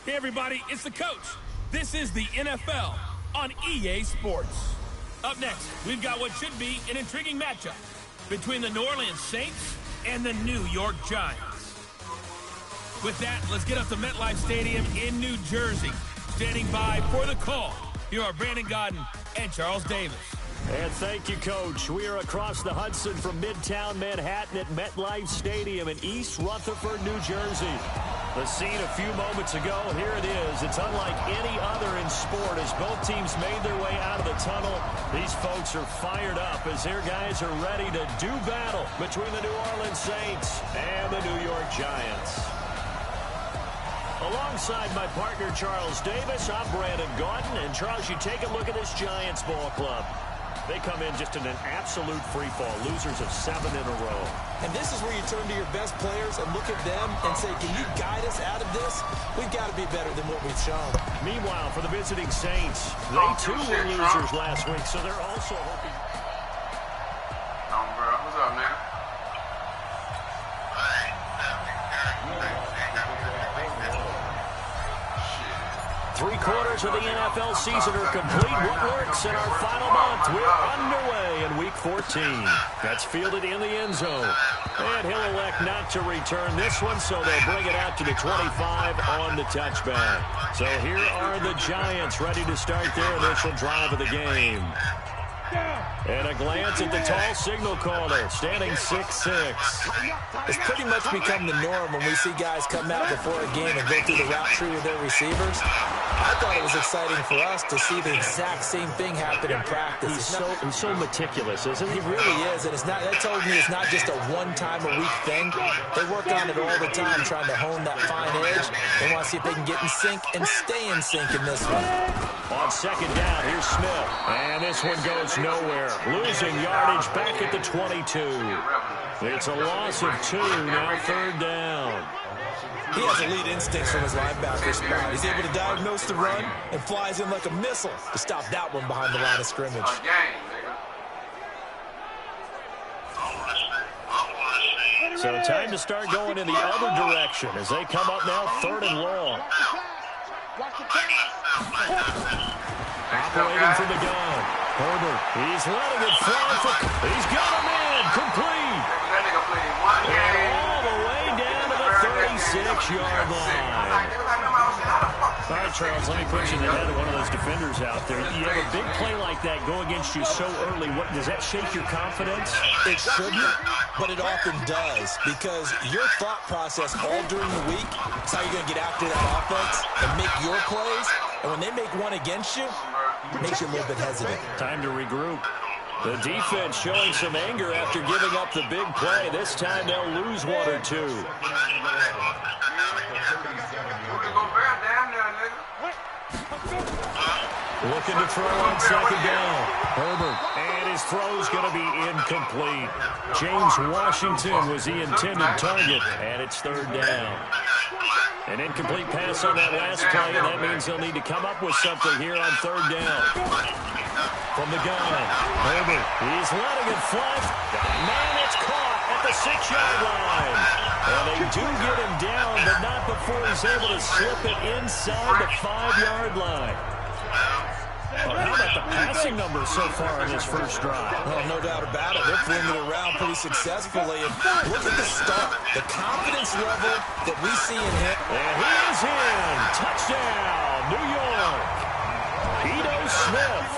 Hey, everybody, it's the coach. This is the NFL on EA Sports. Up next, we've got what should be an intriguing matchup between the New Orleans Saints and the New York Giants. With that, let's get up to MetLife Stadium in New Jersey. Standing by for the call, here are Brandon Godden and Charles Davis. And thank you, Coach. We are across the Hudson from Midtown Manhattan at MetLife Stadium in East Rutherford, New Jersey. The scene a few moments ago, here it is. It's unlike any other in sport as both teams made their way out of the tunnel. These folks are fired up as their guys are ready to do battle between the New Orleans Saints and the New York Giants. Alongside my partner, Charles Davis, I'm Brandon Godden. And, Charles, you take a look at this Giants ball club. They come in just in an absolute free fall, losers of 7 in a row. And this is where you turn to your best players and look at them and say, can you guide us out of this? We've got to be better than what we've shown. Meanwhile, for the visiting Saints, they too were losers last week, so they're also hoping. Bro, what's up, man? 3/4 of the NFL season are complete. What works in our final month? We're underway in Week 14. That's fielded in the end zone. And he'll elect not to return this one, so they'll bring it out to the 25 on the touchback. So here are the Giants ready to start their initial drive of the game. And a glance at the tall signal caller, standing 6'6". It's pretty much become the norm when we see guys come out before a game and go through the route tree with their receivers. I thought it was exciting for us to see the exact same thing happen in practice. He's so meticulous, isn't he? He really is, and that told me it's not just a one-time-a-week thing. They work on it all the time, trying to hone that fine edge. They want to see if they can get in sync and stay in sync in this one. On second down, here's Smith. And this one goes nowhere. Losing yardage back at the 22. It's a loss of 2, now third down. He has elite instincts from his linebacker spot. He's able to diagnose the run and flies in like a missile to stop that one behind the line of scrimmage. So time to start going in the other direction as they come up now third and long. Operating from the gun. Herbert, he's letting it fly. He's got him in. Complete. And all the way down to the 36-yard line. All right, Charles, let me put you in the head of one of those defenders out there. You have a big play like that go against you so early. What does that shake your confidence? It shouldn't, but it often does, because your thought process all during the week is how you're going to get after that offense and make your plays. And when they make one against you, it makes you a little bit hesitant. Time to regroup. The defense showing some anger after giving up the big play. This time they'll lose 1 or 2. Looking to throw on second down. Herbert. And his throw's going to be incomplete. James Washington was the intended target, and it's third down. An incomplete pass on that last play, and that means they'll need to come up with something here on third down. From the gun, Herbert, he's letting it fly. Man, it's caught at the 6-yard line. And they do get him down, but not before he's able to slip it inside the 5-yard line. Well, how about the passing numbers so far in this first drive? Well, no doubt about it. They're flinging it around pretty successfully. And look at the start, the confidence level that we see in him. And he is in. Touchdown, New York. Ito Smith,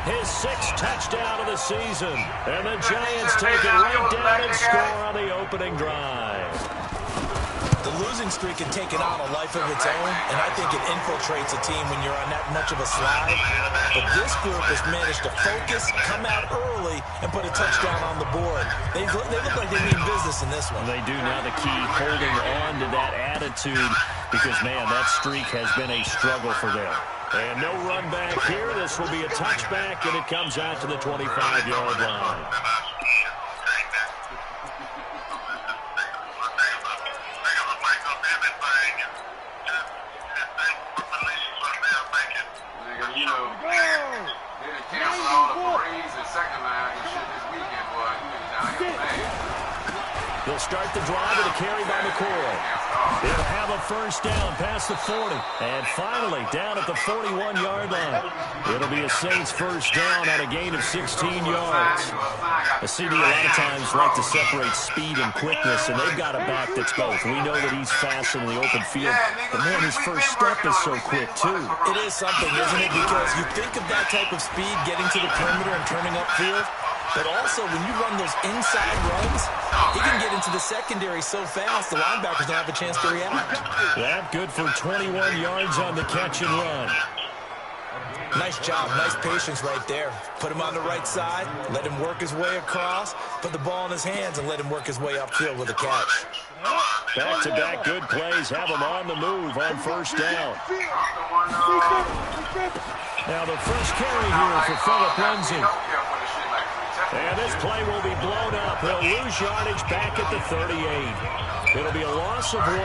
his 6th touchdown of the season. And the Giants take it right down and score on the opening drive. The losing streak had taken on a life of its own, and I think it infiltrates a team when you're on that much of a slide. But this group has managed to focus, come out early, and put a touchdown on the board. They look like they mean business in this one. They do. Now the key, holding on to that attitude, because, man, that streak has been a struggle for them. And no run back here. This will be a touchback, and it comes out to the 25-yard line. They'll start the drive with a carry by McCoy. They'll have a first down past the 40. And finally, down at the 41-yard line. It'll be a Saints first down on a gain of 16 yards. The CD a lot of times like to separate speed and quickness, and they've got a back that's both. We know that he's fast in the open field, but man, his first step is so quick, too. It is something, isn't it? Because you think of that type of speed getting to the perimeter and turning upfield, but also when you run those inside runs, he can get into the secondary so fast the linebackers don't have a chance to react. That good for 21 yards on the catch and run. Nice job, nice patience right there. Put him on the right side, let him work his way across, put the ball in his hands, and let him work his way upfield with a catch. Back-to-back good plays have him on the move on first down. Now the first carry here for Phillip Lindsay. And this play will be blown up. He'll lose yardage back at the 38. It'll be a loss of 1,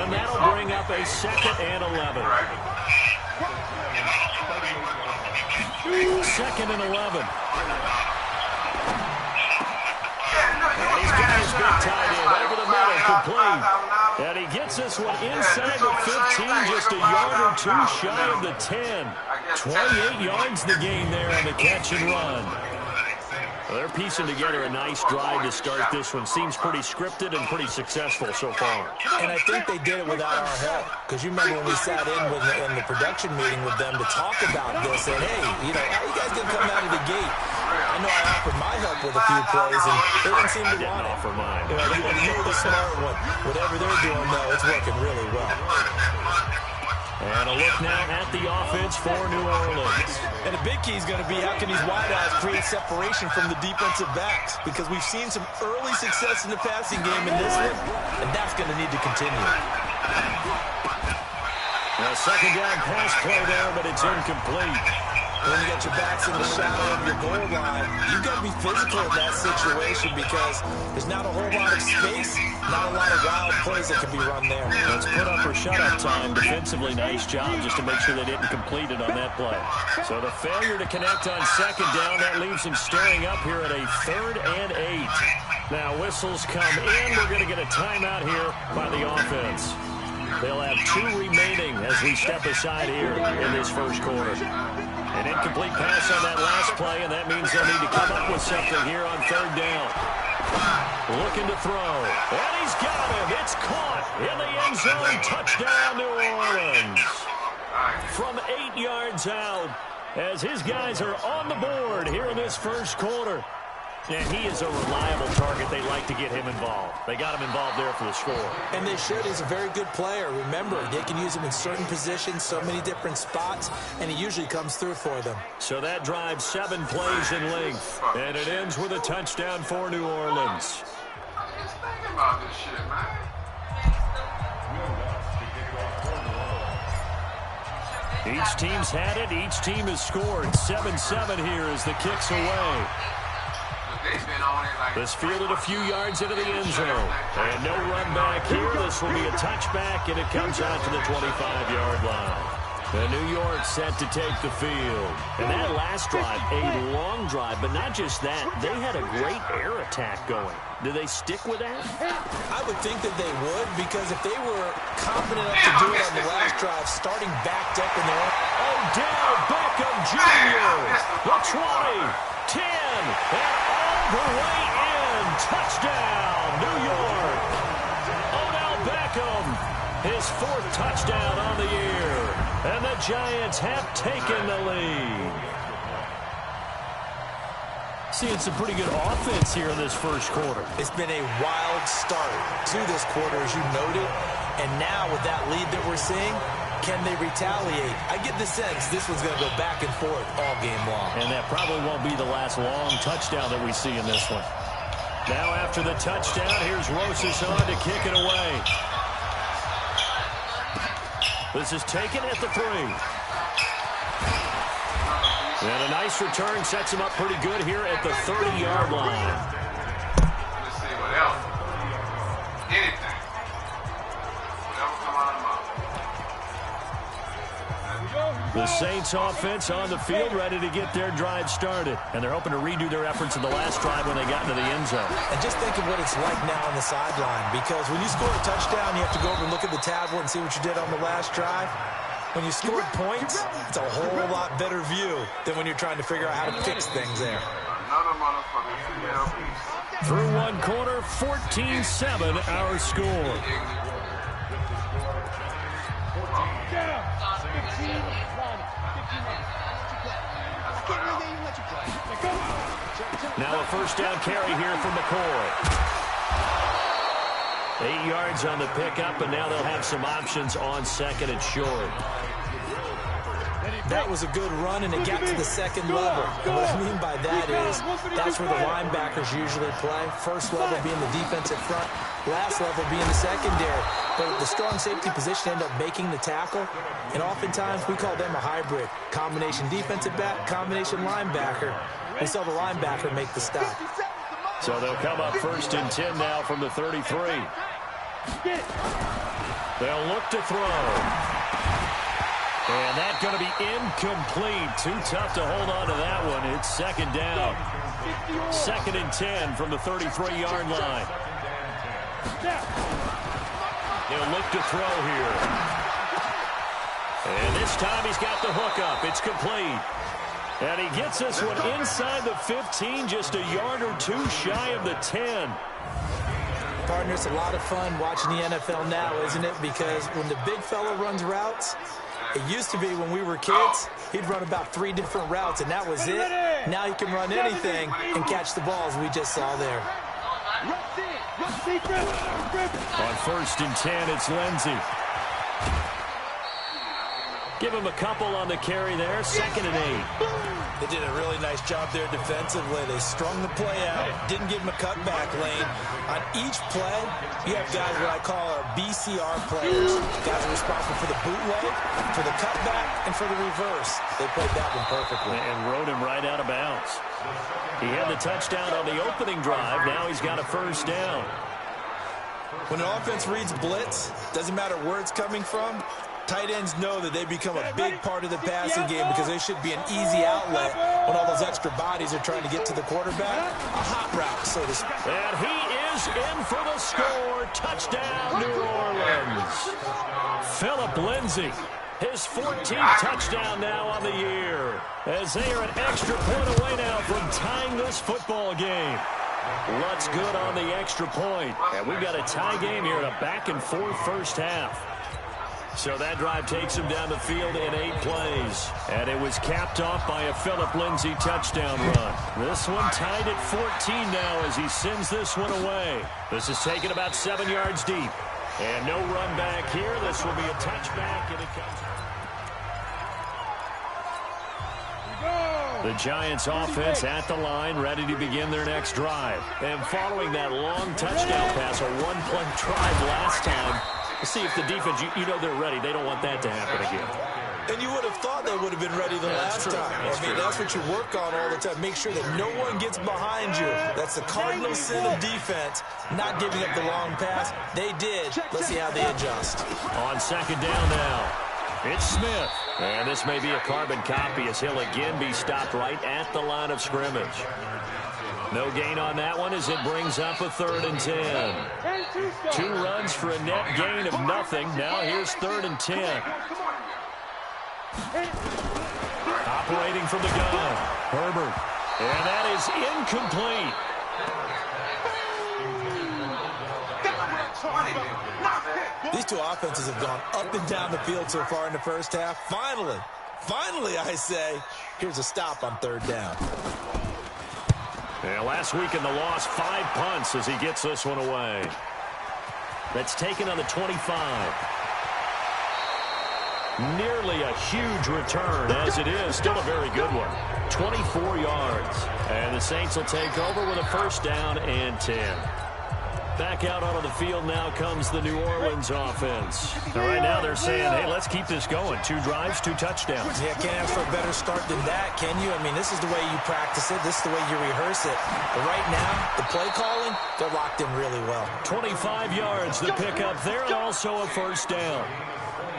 and that'll bring up a 2nd and 11. 2nd and 11. And he's got his big tight end over the middle, complete. And he gets this one inside the 15, just a yard or 2 shy of the 10. 28 yards the gain there on the catch and run. Well, they're piecing together a nice drive to start this one. Seems pretty scripted and pretty successful so far. And I think they did it without our help. Because you remember when we sat in the production meeting with them to talk about this, and hey, you know, how you guys gonna come out of the gate? I know I offered my help with a few plays, and they didn't seem to want it. Offer mine. You're the smart one. Whatever they're doing, though, it's working really well. And a look now at the offense for New Orleans. And the big key is going to be how can these wideouts create separation from the defensive backs? Because we've seen some early success in the passing game in this one, and that's going to need to continue. A second down pass play there, but it's incomplete. When you got your backs in the shadow of your goal line, you've got to be physical in that situation because there's not a whole lot of space, not a lot of wild plays that can be run there. Let's put up or shut up time. Defensively, nice job just to make sure they didn't complete it on that play. So the failure to connect on second down, that leaves them staring up here at a 3rd and 8. Now whistles come in. We're going to get a timeout here by the offense. They'll have 2 remaining as we step aside here in this first quarter. An incomplete pass on that last play, and that means they'll need to come up with something here on 3rd down. Looking to throw, and he's got him. It's caught in the end zone. Touchdown, New Orleans. From 8 yards out, as his guys are on the board here in this first quarter. And he is a reliable target. They like to get him involved. They got him involved there for the score. And they should. He's a very good player. Remember, they can use him in certain positions, so many different spots, and he usually comes through for them. So that drives 7 plays in length, and it ends with a touchdown for New Orleans. Each team's had it. Each team has scored. 7-7 here as the kick's away. This fielded a few yards into the end zone. And no run back here. This will be a touchback, and it comes out to the 25-yard line. And New York set to take the field. And that last drive, a long drive, but not just that. They had a great air attack going. Do they stick with that? I would think that they would, because if they were confident enough to do it on the last drive, starting backed up in their own... Odell Beckham Jr. The 20, 10, and all the way in. Touchdown, New York. Odell Beckham, his 4th touchdown on the year. And the Giants have taken the lead. Seeing some pretty good offense here in this first quarter. It's been a wild start to this quarter, as you noted. And now with that lead that we're seeing, can they retaliate? I get the sense this one's going to go back and forth all game long. And that probably won't be the last long touchdown that we see in this one. Now after the touchdown, here's Rosas on to kick it away. This is taken at the 3. And a nice return sets him up pretty good here at the 30-yard line. Let's see what else. Anything. Whatever come out of The Saints offense on the field, ready to get their drive started. And they're hoping to redo their efforts in the last drive when they got into the end zone. And just think of what it's like now on the sideline, because when you score a touchdown, you have to go over and look at the tablet and see what you did on the last drive. When you scored points, it's a whole lot better view than when you're trying to figure out how to fix things there. Through one quarter, 14-7 our score. Now a first down carry here from McCoy. 8 yards on the pickup, and now they'll have some options on second and short. That was a good run, and it got to the second level. And what I mean by that is that's where the linebackers usually play. First level being the defensive front, last level being the secondary. But the strong safety position ended up making the tackle, and oftentimes we call them a hybrid. Combination defensive back, combination linebacker. We saw the linebacker make the stop. So they'll come up first and 10 now from the 33. They'll look to throw. And that's going to be incomplete. Too tough to hold on to that one. It's second down. Second and 10 from the 33-yard line. They'll look to throw here. And this time he's got the hook up. It's complete. And he gets this one inside the 15, just a yard or two shy of the 10. Partner, it's a lot of fun watching the NFL now, isn't it? Because when the big fella runs routes, it used to be when we were kids, he'd run about 3 different routes, and that was it. Now he can run anything and catch the balls we just saw there. On first and 10, it's Lindsey. Give him a couple on the carry there. Second and 8. They did a really nice job there defensively. They strung the play out, didn't give him a cutback lane. On each play, you have guys what I call our BCR players. Guys are responsible for the bootleg, for the cutback, and for the reverse. They played that one perfectly. And rode him right out of bounds. He had the touchdown on the opening drive. Now he's got a first down. When an offense reads blitz, doesn't matter where it's coming from, tight ends know that they become a big part of the passing game because they should be an easy outlet when all those extra bodies are trying to get to the quarterback. A hot route, so to speak. And he is in for the score. Touchdown, New Orleans. Philip Lindsay, his 14th touchdown now on the year, as they are an extra point away now from tying this football game. Lutz good on the extra point. And we've got a tie game here in a back-and-forth first half. So that drive takes him down the field in 8 plays. And it was capped off by a Philip Lindsay touchdown run. This one tied at 14 now as he sends this one away. This is taken about 7 yards deep. And no run back here. This will be a touchback, and it comes. The Giants offense at the line, ready to begin their next drive. And following that long touchdown pass, a one-play drive last time, see if the defense, you know they're ready. They don't want that to happen again. And you would have thought they would have been ready the last time. That's what you work on all the time. Make sure that no one gets behind you. That's the cardinal sin of defense, not giving up the long pass. They did. Let's see how they adjust. On second down now, it's Smith. And this may be a carbon copy as he'll again be stopped right at the line of scrimmage. No gain on that one as it brings up a 3rd and 10. 2 runs for a net gain of nothing. Now here's 3rd and 10. Operating from the gun, Herbert. And that is incomplete. These two offenses have gone up and down the field so far in the first half. Finally, I say, here's a stop on 3rd down. Yeah, last week in the loss, 5 punts as he gets this one away. That's taken on the 25. Nearly a huge return, as it is. Still a very good one. 24 yards. And the Saints will take over with a first down and 10. Back out onto the field now comes the New Orleans offense. And right now they're saying, hey, let's keep this going. 2 drives, 2 touchdowns. Yeah, can't ask for a better start than that, can you? I mean, this is the way you practice it. This is the way you rehearse it. But right now, the play calling, they're locked in really well. 25 yards to pick up there, and also a first down.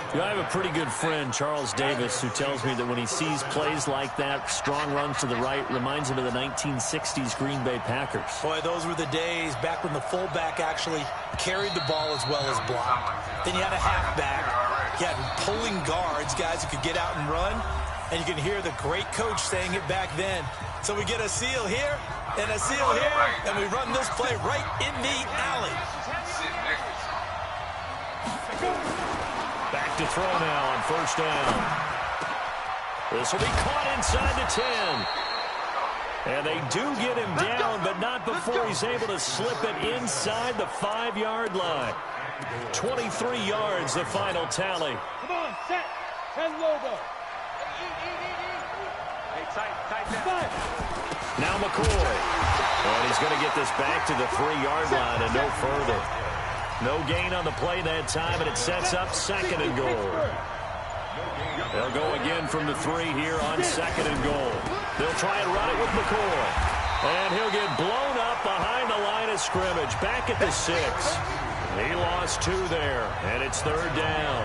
I have a pretty good friend, Charles Davis, who tells me that when he sees plays like that, strong runs to the right, reminds him of the 1960s Green Bay Packers. Boy, those were the days back when the fullback actually carried the ball as well as blocked. Then you had a halfback. You had pulling guards, guys who could get out and run. And you can hear the great coach saying it back then. So we get a seal here and a seal here, and we run this play right in the alley. Back to throw now on first down. This will be caught inside the 10. And they do get him down, but not before he's able to slip it inside the 5-yard line. 23 yards, the final tally. Come on, set. 10 logo. Now McCoy. And he's going to get this back to the 3-yard line and no further. No gain on the play that time, and it sets up 2nd and goal. They'll go again from the 3 here on 2nd and goal. They'll try and run it with McCoy. And he'll get blown up behind the line of scrimmage. Back at the 6. He lost 2 there, and it's 3rd down.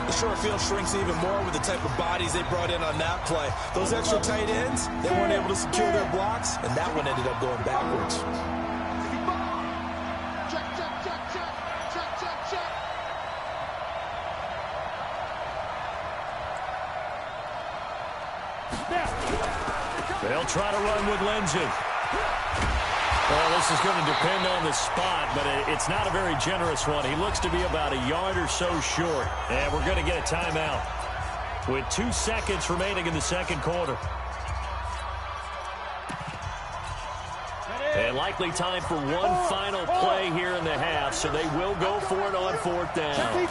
The short field shrinks even more with the type of bodies they brought in on that play. Those extra tight ends, they weren't able to secure their blocks, and that one ended up going backwards. They'll try to run with Lindsey. Well, this is going to depend on the spot, but it's not a very generous one. He looks to be about a yard or so short, and we're going to get a timeout with 2 seconds remaining in the 2nd quarter. And likely time for one final play here in the half, so they will go for it on 4th down.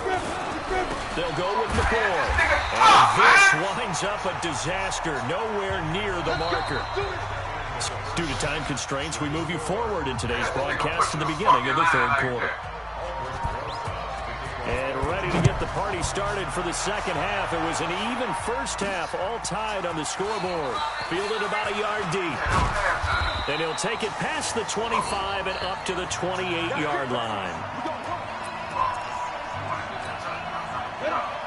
They'll go with McCoy. And this winds up a disaster, nowhere near the marker. Due to time constraints, we move you forward in today's broadcast to the beginning of the 3rd quarter. And ready to get the party started for the 2nd half. It was an even first half, all tied on the scoreboard. Fielded about a yard deep. And he'll take it past the 25 and up to the 28-yard line.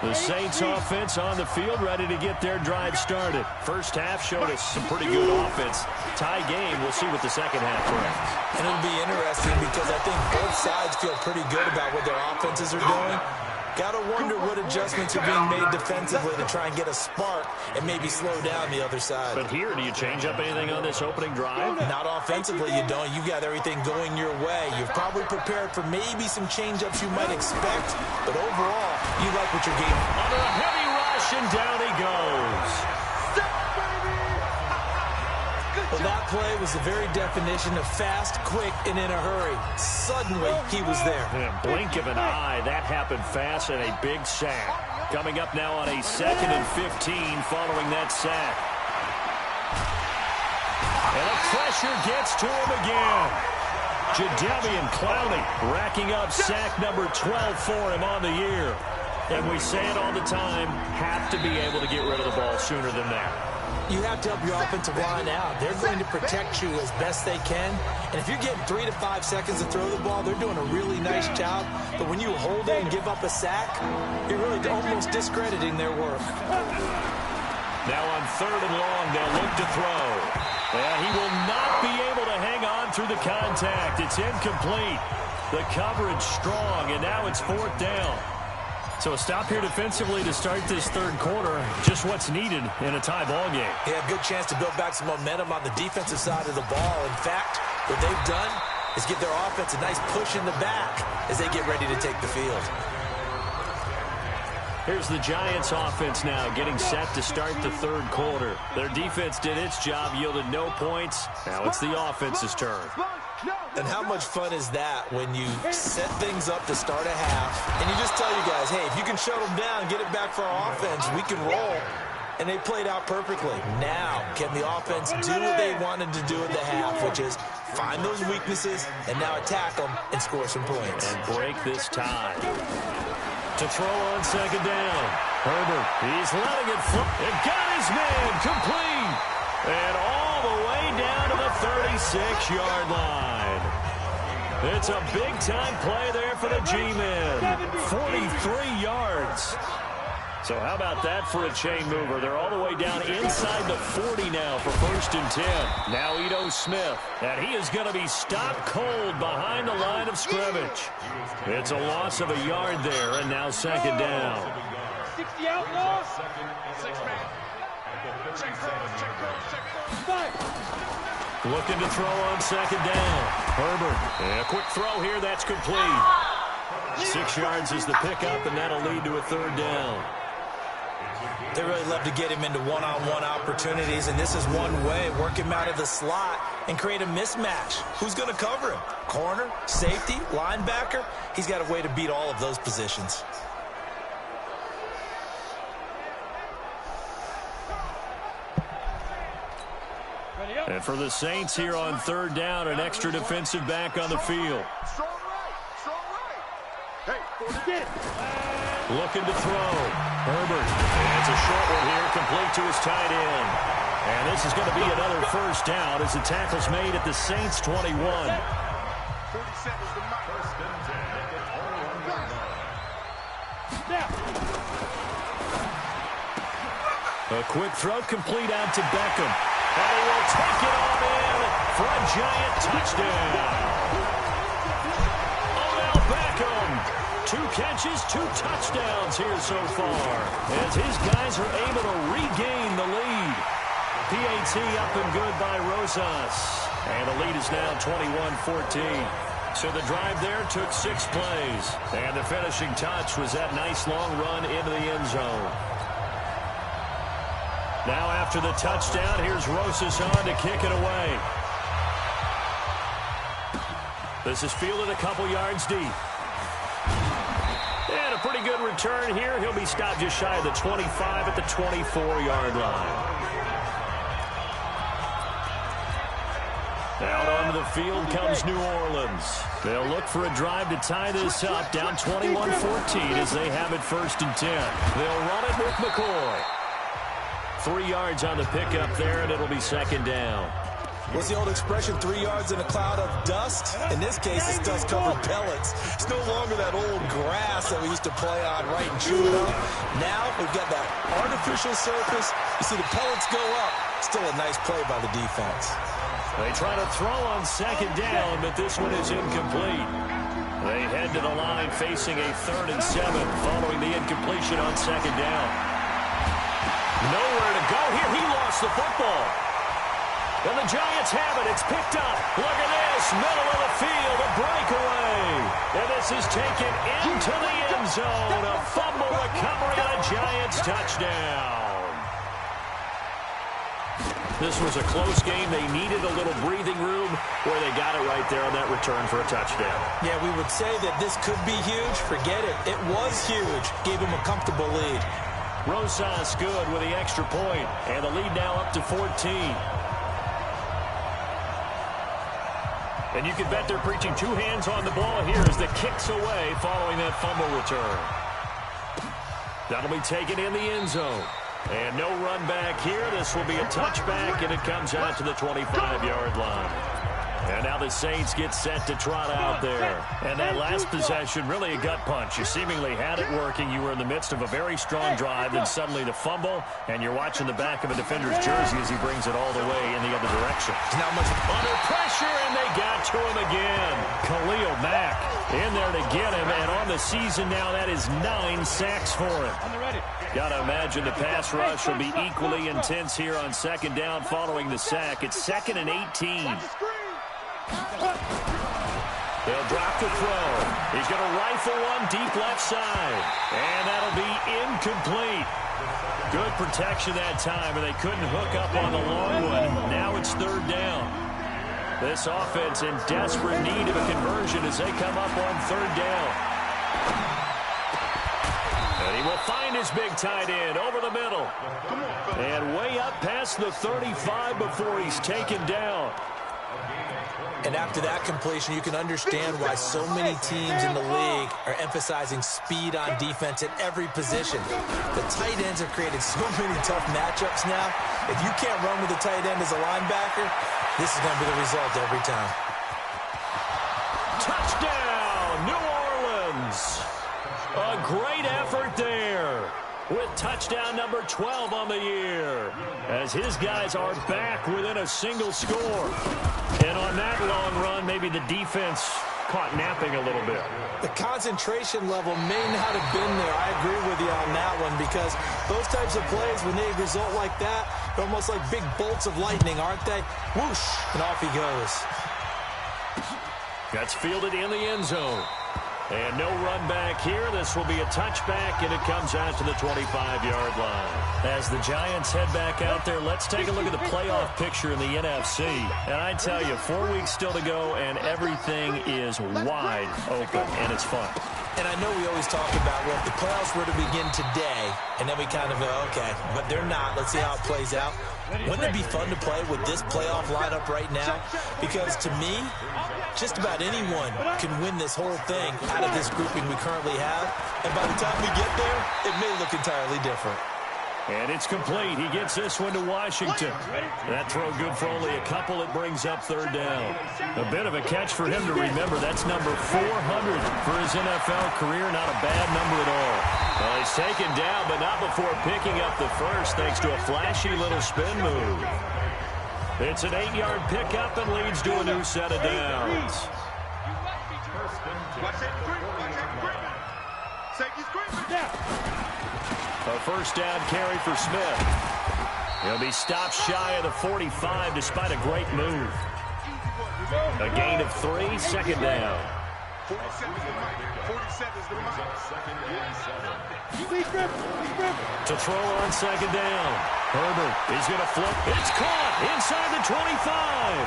The Saints offense on the field, ready to get their drive started. First half showed us some pretty good offense. Tie game, we'll see what the 2nd half brings. And it'll be interesting because I think both sides feel pretty good about what their offenses are doing. Got to wonder what adjustments are being made defensively to try and get a spark and maybe slow down the other side. But here, do you change up anything on this opening drive? Not offensively, you don't. You got everything going your way. You've probably prepared for maybe some change-ups you might expect, but overall, you like what you're getting. Under a heavy rush, and down he goes. Well, that play was the very definition of fast, quick, and in a hurry. Suddenly, he was there. In a blink of an eye, that happened fast, and a big sack. Coming up now on a 2nd and 15 following that sack. And the pressure gets to him again. Jadeveon Clowney racking up sack number 12 for him on the year. And we say it all the time, have to be able to get rid of the ball sooner than that. You have to help your offensive line out. They're going to protect you as best they can. And if you're getting 3 to 5 seconds to throw the ball, they're doing a really nice job. But when you hold it and give up a sack, you're really almost discrediting their work. Now on 3rd and long, they'll look to throw. And he will not be able to hang on through the contact. It's incomplete. The coverage strong, and now it's 4th down. So a stop here defensively to start this 3rd quarter. Just what's needed in a tie ball game. Yeah, good chance to build back some momentum on the defensive side of the ball. In fact, what they've done is give their offense a nice push in the back as they get ready to take the field. Here's the Giants offense now getting set to start the 3rd quarter. Their defense did its job, yielded no points. Now it's the offense's turn. And how much fun is that when you set things up to start a half and you just tell you guys, hey, if you can shut them down, get it back for our offense, we can roll. And they played out perfectly. Now, can the offense do what they wanted to do at the half, which is find those weaknesses, and now attack them and score some points. And break this tie. To throw on second down. Herbert, he's letting it fly. And got his man complete. And all the way down to the 36-yard line. It's a big-time play there for the G-men. 43 yards. So how about that for a chain mover? They're all the way down inside the 40 now for 1st and 10. Now Ito Smith, and he is going to be stopped cold behind the line of scrimmage. It's a loss of a yard there, and now 2nd down. 60 outlaw. Looking to throw on 2nd down. Herbert, and a quick throw here, that's complete. 6 yards is the pickup, and that'll lead to a 3rd down. They really love to get him into one-on-one opportunities, and this is one way. Work him out of the slot and create a mismatch. Who's going to cover him? Corner, safety, linebacker? He's got a way to beat all of those positions. And for the Saints here on 3rd down, an extra defensive back on the field. Looking to throw. Herbert. And it's a short one here, complete to his tight end. And this is going to be another 1st down as the tackle's made at the Saints' 21. A quick throw complete out to Beckham. And he will take it on in for a giant touchdown. Odell Beckham. 2 catches, 2 touchdowns here so far as his guys are able to regain the lead. PAT up and good by Rosas. And the lead is now 21-14. So the drive there took 6 plays. And the finishing touch was that nice long run into the end zone. Now after the touchdown, here's Rosas on to kick it away. This is fielded a couple yards deep. And a pretty good return here. He'll be stopped just shy of the 25 at the 24-yard line. Out onto the field comes New Orleans. They'll look for a drive to tie this up, down 21-14 as they have it 1st and 10. They'll run it with McCoy. 3 yards on the pickup there, and it'll be 2nd down. What's the old expression, 3 yards in a cloud of dust? In this case, it's dust-covered pellets. It's no longer that old grass that we used to play on right and chew it up. Now we've got that artificial surface. You see the pellets go up. Still a nice play by the defense. They try to throw on 2nd down, but this one is incomplete. They head to the line facing a 3rd and 7 following the incompletion on 2nd down. Nowhere to go here. He lost the football. And the Giants have it. It's picked up. Look at this. Middle of the field. A breakaway. And this is taken into the end zone. A fumble recovery on a Giants touchdown. This was a close game. They needed a little breathing room where they got it right there on that return for a touchdown. Yeah, we would say that this could be huge. Forget it. It was huge. Gave him a comfortable lead. Rosas good with the extra point. And the lead now up to 14. And you can bet they're preaching 2 hands on the ball here as the kick's away following that fumble return. That'll be taken in the end zone. And no run back here. This will be a touchback, and it comes out to the 25-yard line. And now the Saints get set to trot out there. And that last possession, really a gut punch. You seemingly had it working. You were in the midst of a very strong drive, then suddenly the fumble, and you're watching the back of a defender's jersey as he brings it all the way in the other direction. Not much under pressure, and they got to him again. Khalil Mack in there to get him, and on the season now, that is 9 sacks for him. Got to imagine the pass rush will be equally intense here on 2nd down following the sack. It's 2nd and 18. They'll drop the throw. He's going to rifle one deep left side. And that'll be incomplete. Good protection that time, and they couldn't hook up on the long one. Now it's 3rd down. This offense in desperate need of a conversion as they come up on 3rd down. And he will find his big tight end over the middle. And way up past the 35 before he's taken down. And after that completion, you can understand why so many teams in the league are emphasizing speed on defense at every position. The tight ends have created so many tough matchups now. If you can't run with the tight end as a linebacker, this is going to be the result every time. Touchdown, New Orleans. A great effort there, with touchdown number 12 on the year, as his guys are back within a single score. And on that long run, maybe the defense caught napping a little bit. The concentration level may not have been there. I agree with you on that one, because those types of plays, when they result like that, they're almost like big bolts of lightning, aren't they? Whoosh, and off he goes. That's fielded in the end zone. And no run back here. This will be a touchback, and it comes out to the 25-yard line. As the Giants head back out there, let's take a look at the playoff picture in the NFC. And I tell you, 4 weeks still to go, and everything is wide open, and it's fun. And I know we always talk about, well, if the playoffs were to begin today, and then we kind of go, okay, but they're not. Let's see how it plays out. Wouldn't it be fun to play with this playoff lineup right now? Because to me, just about anyone can win this whole thing out of this grouping we currently have. And by the time we get there, it may look entirely different. And it's complete. He gets this one to Washington. That throw good for only a couple. It brings up third down. A bit of a catch for him to remember. That's number 400 for his NFL career. Not a bad number at all. Well, he's taken down, but not before picking up the first, thanks to a flashy little spin move. It's an 8-yard pickup and leads to a new set of downs. A first down carry for Smith. He'll be stopped shy of the 45 despite a great move. A gain of 3, second down. To throw on second down. Herbert is going to flip. It's caught inside the 25.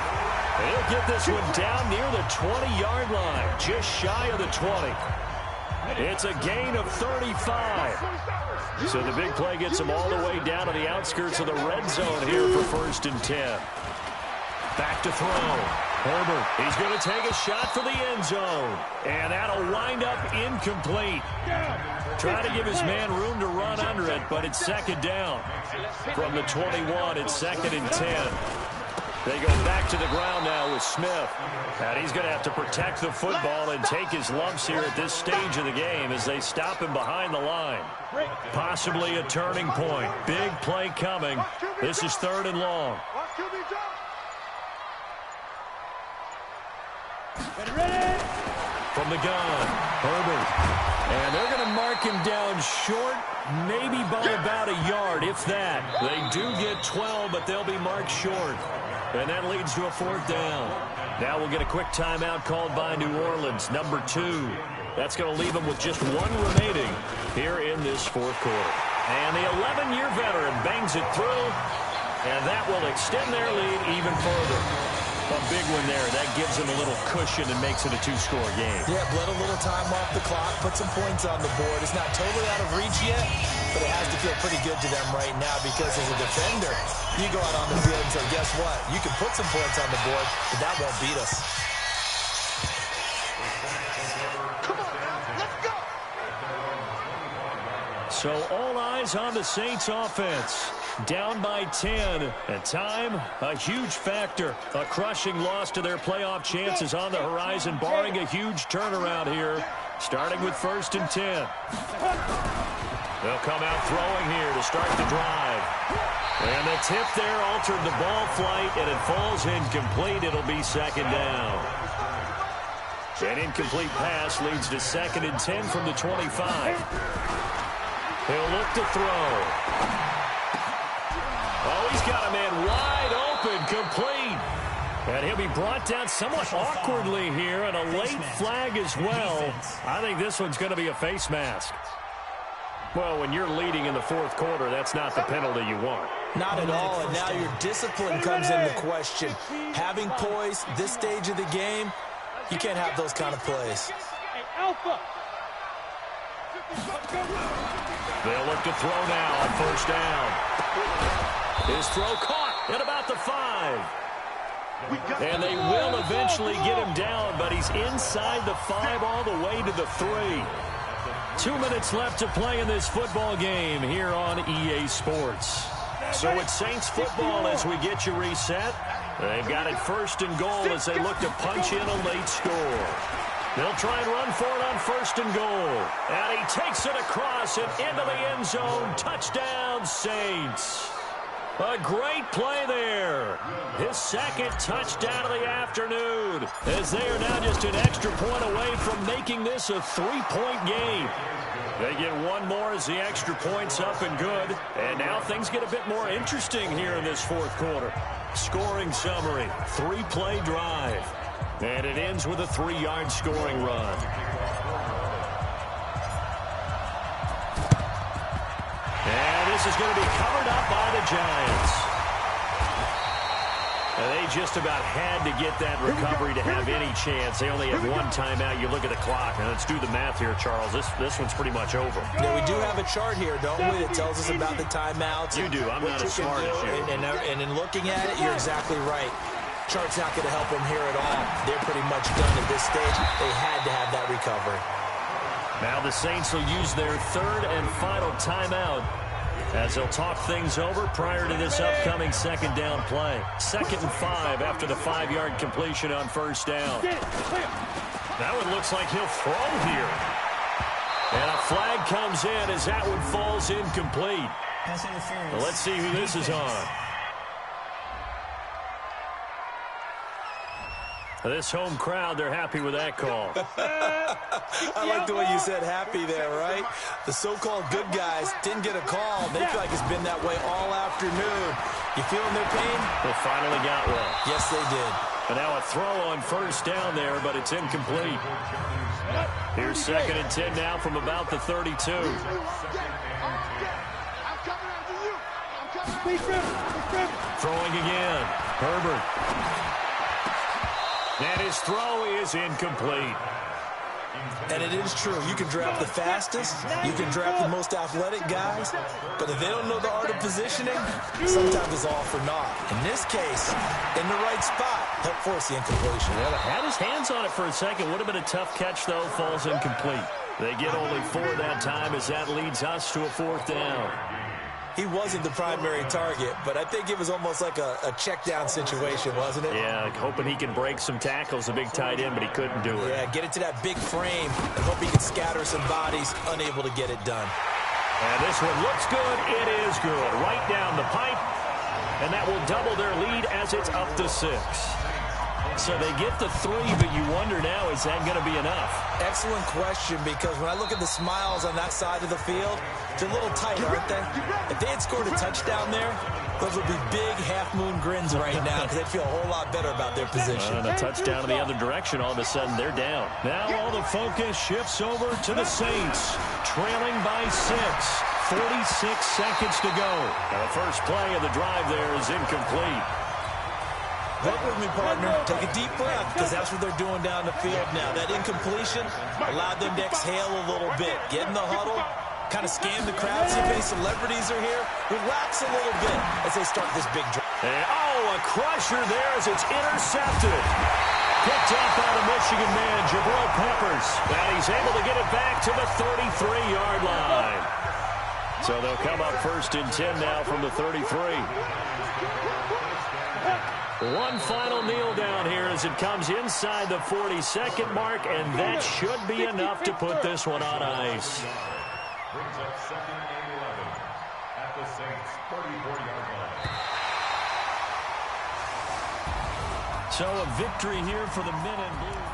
He'll get this one down near the 20-yard line, just shy of the 20. It's a gain of 35. So the big play gets him all the way down to the outskirts of the red zone here for 1st and 10. Back to throw. Herbert, he's going to take a shot for the end zone. And that'll wind up incomplete. Trying to give his man room to run under it, but it's second down. From the 21, it's 2nd and 10. They go back to the ground now with Smith. And he's going to have to protect the football and take his lumps here at this stage of the game as they stop him behind the line. Possibly a turning point. Big play coming. This is 3rd and long. From the gun, Herbert. And they're going to mark him down short, maybe by about a yard, if that. They do get 12, but they'll be marked short. And that leads to a 4th down. Now we'll get a quick timeout called by New Orleans, number 2. That's going to leave them with just 1 remaining here in this 4th quarter. And the 11-year veteran bangs it through, and that will extend their lead even further. A big one there. That gives them a little cushion and makes it a 2-score game. Yeah, let a little time off the clock, put some points on the board. It's not totally out of reach yet, but it has to feel pretty good to them right now, because as a defender, you go out on the field and say, guess what? You can put some points on the board, but that won't beat us. Come on, let's go! So all eyes on the Saints offense. Down by 10. And time, a huge factor. A crushing loss to their playoff chances on the horizon, barring a huge turnaround here, starting with 1st and 10. They'll come out throwing here to start the drive. And the tip there altered the ball flight, and it falls incomplete. It'll be 2nd down. An incomplete pass leads to 2nd and 10 from the 25. He'll look to throw. Oh, he's got a man wide open, complete. And he'll be brought down somewhat awkwardly here, and a late flag as well. I think this one's going to be a face mask. Well, when you're leading in the 4th quarter, that's not the penalty you want. Not at all, and now your discipline comes into question. Having poise this stage of the game, you can't have those kind of plays. Hey, Alpha! They'll look to throw now on 1st down. His throw caught at about the 5. And they will eventually get him down, but he's inside the 5 all the way to the 3. 2 minutes left to play in this football game here on EA Sports. So it's Saints football as we get you reset. They've got it 1st and goal as they look to punch in a late score. They'll try and run for it on 1st and goal. And he takes it across and into the end zone. Touchdown, Saints. A great play there. His 2nd touchdown of the afternoon, as they are now just an extra point away from making this a 3-point game. They get one more as the extra point's up and good. And now things get a bit more interesting here in this 4th quarter. Scoring summary, 3-play drive. And it ends with a 3-yard scoring run. And this is going to be covered up by the Giants. They just about had to get that recovery to have any chance. They only have 1 timeout. You look at the clock, and let's do the math here, Charles. This one's pretty much over. Yeah, we do have a chart here, don't we, that tells us about the timeouts. You do. I'm not as smart as you. And in looking at it, you're exactly right. Chart's not going to help them here at all. They're pretty much done at this stage. They had to have that recovery. Now the Saints will use their 3rd and final timeout as they'll talk things over prior to this upcoming 2nd down play. 2nd and 5 after the 5-yard completion on 1st down. That one looks like he'll throw here. And a flag comes in as that one falls incomplete. Well, let's see who this is on. This home crowd, they're happy with that call. I like the way you said happy there, right? The so-called good guys didn't get a call. They feel like it's been that way all afternoon. You feeling their pain? They finally got one. Yes, they did. And now a throw on 1st down there, but it's incomplete. Here's 2nd and 10 now from about the 32. Throwing again. Herbert. And his throw is incomplete. And it is true. You can draft the fastest. You can draft the most athletic guys. But if they don't know the art of positioning, sometimes it's all for naught. In this case, in the right spot, helped force the incompletion. Well, had his hands on it for a second. Would have been a tough catch, though. Falls incomplete. They get only 4 that time as that leads us to a 4th down. He wasn't the primary target, but I think it was almost like a check-down situation, wasn't it? Yeah, hoping he can break some tackles, a big tight end, but he couldn't do it. Yeah, get it to that big frame and hope he can scatter some bodies, unable to get it done. And this one looks good. It is good. Right down the pipe, and that will double their lead as it's up to 6. So they get the 3, but you wonder now, is that going to be enough? Excellent question, because when I look at the smiles on that side of the field, they're a little tight, aren't they? If they had scored a touchdown there, those would be big half-moon grins right now, because they'd feel a whole lot better about their position. And a touchdown in the other direction, all of a sudden they're down. Now all the focus shifts over to the Saints, trailing by 6. 46 seconds to go. Now the first play of the drive there is incomplete. Work with me, partner. Take a deep breath, because that's what they're doing down the field now. That incompletion allowed them to exhale a little bit. Get in the huddle, kind of scan the crowd, see if any celebrities are here. Relax a little bit as they start this big drive. A crusher there as it's intercepted. Picked up by the Michigan man, Jabril Peppers. And he's able to get it back to the 33-yard line. So they'll come up 1st and 10 now from the 33. One final kneel down here as it comes inside the 40-second mark, and that should be enough to put this one on ice. Brings up 2nd and 11 at the Saints' 34-yard line. So a victory here for the men in blue.